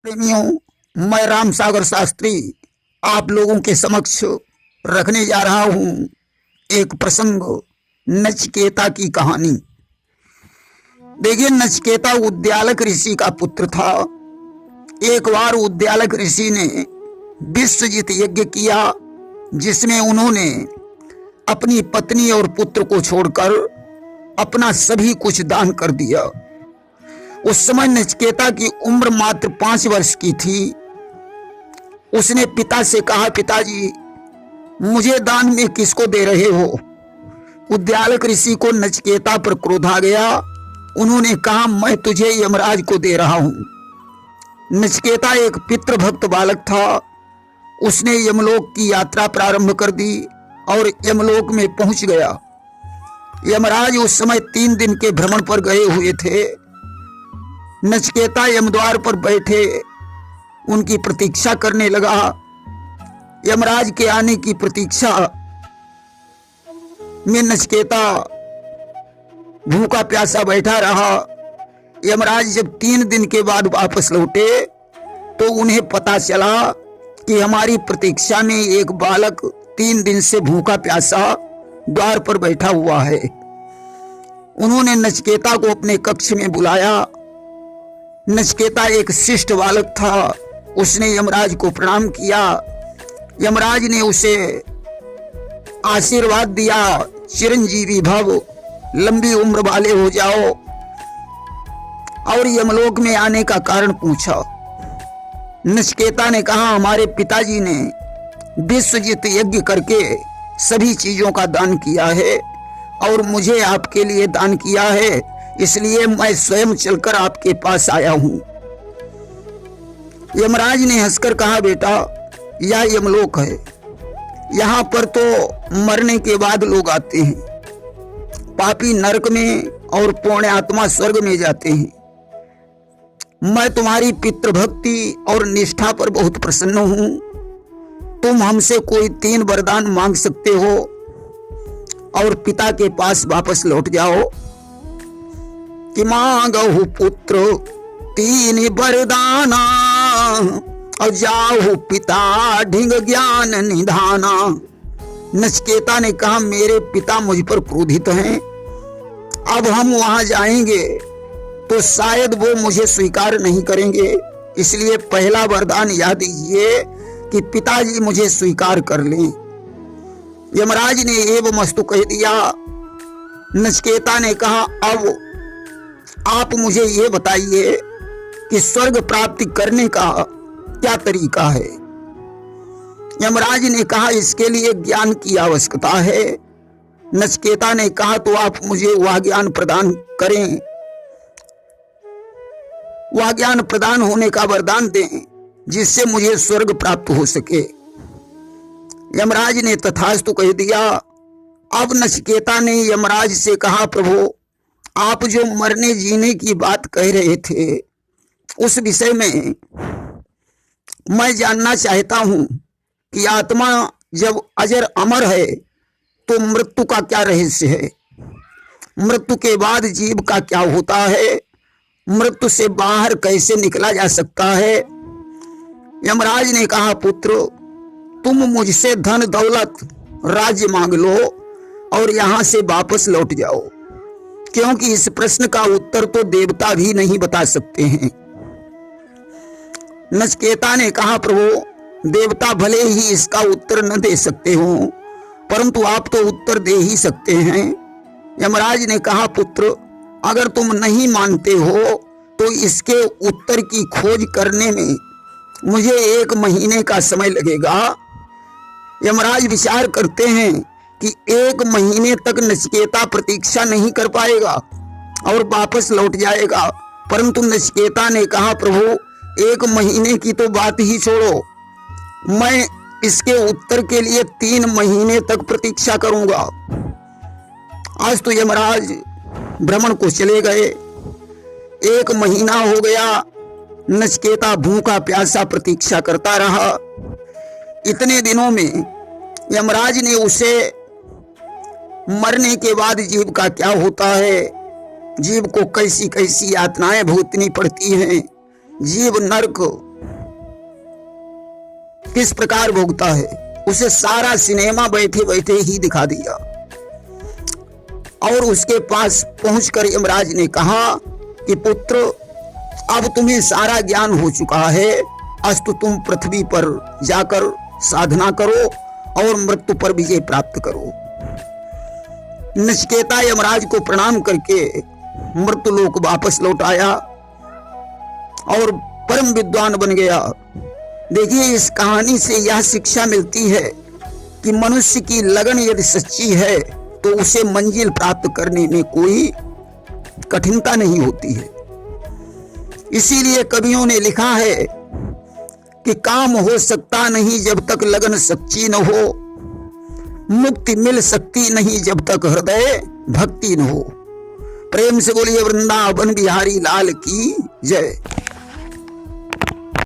प्रेमियों, मैं राम सागर शास्त्री आप लोगों के समक्ष रखने जा रहा हूं एक प्रसंग, नचिकेता की कहानी। देखिए, नचिकेता उद्यालक ऋषि का पुत्र था। एक बार उद्यालक ऋषि ने विश्वजित यज्ञ किया, जिसमें उन्होंने अपनी पत्नी और पुत्र को छोड़कर अपना सभी कुछ दान कर दिया। उस समय नचिकेता की उम्र मात्र 5 वर्ष की थी। उसने पिता से कहा, पिताजी, मुझे दान में किसको दे रहे हो? उद्यालक ऋषि को नचिकेता पर क्रोध आ गया। उन्होंने कहा, मैं तुझे यमराज को दे रहा हूं। नचिकेता एक पितृभक्त बालक था। उसने यमलोक की यात्रा प्रारंभ कर दी और यमलोक में पहुंच गया। यमराज उस समय 3 दिन के भ्रमण पर गए हुए थे। नचिकेता यमद्वार पर बैठे उनकी प्रतीक्षा करने लगा। यमराज के आने की प्रतीक्षा में नचिकेता भूखा प्यासा बैठा रहा। यमराज जब 3 दिन के बाद वापस लौटे तो उन्हें पता चला कि हमारी प्रतीक्षा में एक बालक 3 दिन से भूखा प्यासा द्वार पर बैठा हुआ है। उन्होंने नचिकेता को अपने कक्ष में बुलाया। नचिकेता एक शिष्ट बालक था। उसने यमराज को प्रणाम किया। यमराज ने उसे आशीर्वाद दिया, चिरंजीवी भव, लंबी उम्र वाले हो जाओ, और यमलोक में आने का कारण पूछा। नचिकेता ने कहा, हमारे पिताजी ने विश्वजित यज्ञ करके सभी चीजों का दान किया है और मुझे आपके लिए दान किया है, इसलिए मैं स्वयं चलकर आपके पास आया हूं। यमराज ने हंसकर कहा, बेटा, यह यमलोक है। यहां पर तो मरने के बाद लोग आते हैं। पापी नरक में और पुण्यात्मा स्वर्ग में जाते हैं। मैं तुम्हारी पितृभक्ति और निष्ठा पर बहुत प्रसन्न हूं। तुम हमसे कोई 3 वरदान मांग सकते हो और पिता के पास वापस लौट जाओ। कि मांगहु पुत्र 3 वरदाना और जाहु पिता ढिंग ज्ञान निधाना। नचिकेता ने कहा, मेरे पिता मुझ पर क्रोधित हैं। अब हम वहां जाएंगे तो शायद वो मुझे स्वीकार नहीं करेंगे, इसलिए पहला वरदान यह दीजिए कि पिताजी मुझे स्वीकार कर लें। यमराज ने एवमस्तु कह दिया। नचिकेता ने कहा, अब आप मुझे ये बताइए कि स्वर्ग प्राप्ति करने का क्या तरीका है? यमराज ने कहा, इसके लिए ज्ञान की आवश्यकता है। नचिकेता ने कहा, तो आप मुझे वह ज्ञान प्रदान करें, वह ज्ञान प्रदान होने का वरदान दें जिससे मुझे स्वर्ग प्राप्त हो सके। यमराज ने तथास्तु कह दिया। अब नचिकेता ने यमराज से कहा, प्रभु, आप जो मरने जीने की बात कह रहे थे, उस विषय में मैं जानना चाहता हूं कि आत्मा जब अजर अमर है तो मृत्यु का क्या रहस्य है? मृत्यु के बाद जीव का क्या होता है? मृत्यु से बाहर कैसे निकला जा सकता है? यमराज ने कहा, पुत्र, तुम मुझसे धन दौलत राज्य मांग लो और यहां से वापस लौट जाओ, क्योंकि इस प्रश्न का उत्तर तो देवता भी नहीं बता सकते हैं। नचिकेता ने कहा, प्रभु, देवता भले ही इसका उत्तर न दे सकते हो, परंतु आप तो उत्तर दे ही सकते हैं। यमराज ने कहा, पुत्र, अगर तुम नहीं मानते हो तो इसके उत्तर की खोज करने में मुझे 1 महीने का समय लगेगा। यमराज विचार करते हैं कि 1 महीने तक नचिकेता प्रतीक्षा नहीं कर पाएगा और वापस लौट जाएगा, परंतु नचिकेता ने कहा, प्रभु, 1 महीने की तो बात ही छोड़ो, मैं इसके उत्तर के लिए 3 महीने तक प्रतीक्षा करूंगा। आज तो यमराज भ्रमण को चले गए। 1 महीना हो गया। नचिकेता भूखा प्यासा प्रतीक्षा करता रहा। इतने दिनों में यमराज ने उसे मरने के बाद जीव का क्या होता है, जीव को कैसी कैसी यातनाएं भुगतनी पड़ती हैं, जीव नरक किस प्रकार भोगता है, उसे सारा सिनेमा बैठे बैठे ही दिखा दिया। और उसके पास पहुंचकर यमराज ने कहा कि पुत्र, अब तुम्हें सारा ज्ञान हो चुका है, अस्तु तुम पृथ्वी पर जाकर साधना करो और मृत्यु पर विजय प्राप्त करो। नचिकेता यमराज को प्रणाम करके मृत्युलोक वापस लौट आया और परम विद्वान बन गया। देखिए, इस कहानी से यह शिक्षा मिलती है कि मनुष्य की लगन यदि सच्ची है तो उसे मंजिल प्राप्त करने में कोई कठिनता नहीं होती है। इसीलिए कवियों ने लिखा है कि काम हो सकता नहीं जब तक लगन सच्ची न हो, मुक्ति मिल सकती नहीं जब तक हृदय भक्ति न हो। प्रेम से बोलिए वृंदावन बिहारी लाल की जय।